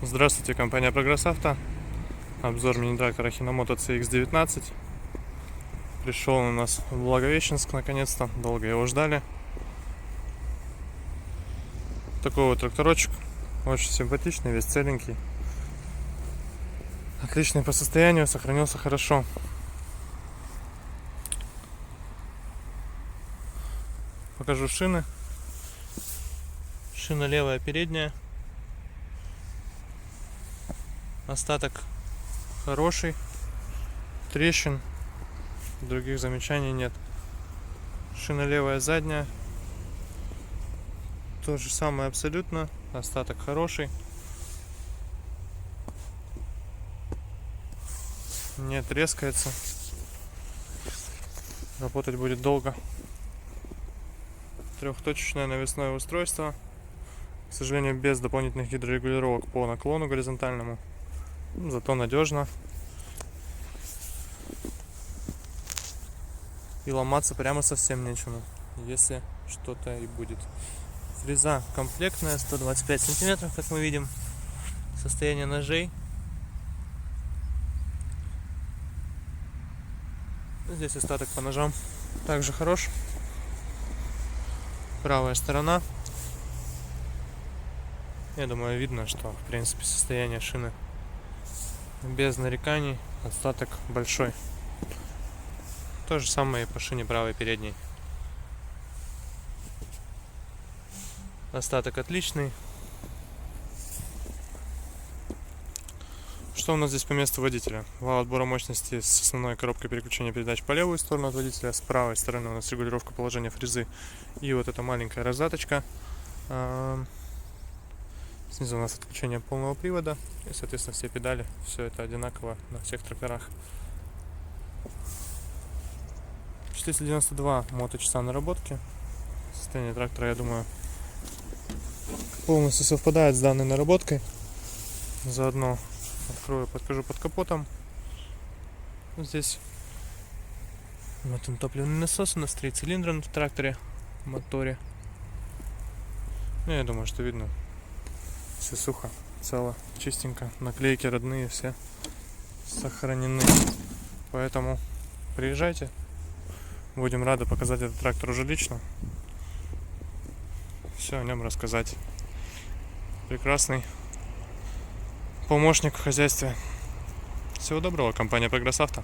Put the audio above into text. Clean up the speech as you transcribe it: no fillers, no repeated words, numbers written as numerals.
Здравствуйте, компания Прогресс Авто. Обзор мини-трактора Hinomoto CX-19. Пришел он у нас в Благовещенск наконец-то. Долго его ждали. Такой вот тракторочек. Очень симпатичный, весь целенький. Отличный по состоянию, сохранился хорошо. Покажу шины. Шина левая передняя. Остаток хороший. Трещин. Других замечаний нет. Шина левая задняя. То же самое абсолютно. Остаток хороший. Не трескается. Работать будет долго. Трехточечное навесное устройство. К сожалению, без дополнительных гидрорегулировок по наклону горизонтальному. Зато надежно. И ломаться прямо совсем нечему, если что-то и будет. Фреза комплектная, 125 сантиметров, как мы видим. Состояние ножей. Здесь остаток по ножам также хорош. Правая сторона. Я думаю, видно, что в принципе состояние шины без нареканий. Остаток большой. То же самое и по шине правой передней. Остаток отличный. Что у нас здесь по месту водителя? Вал отбора мощности с основной коробкой переключения передач по левую сторону от водителя. С правой стороны у нас регулировка положения фрезы. И вот эта маленькая раздаточка. Снизу у нас отключение полного привода. И, соответственно, все педали. Все это одинаково на всех тракторах. 492 моточаса наработки. Состояние трактора, я думаю, полностью совпадает с данной наработкой. Заодно открою, покажу под капотом. Здесь вот он, топливный насос. У нас 3 цилиндра на тракторе, моторе. Ну, я думаю, что видно. Все сухо, цело, чистенько. Наклейки родные все сохранены. Поэтому приезжайте. Будем рады показать этот трактор уже лично. Все о нем рассказать. Прекрасный помощник в хозяйстве. Всего доброго, компания Прогресс Авто.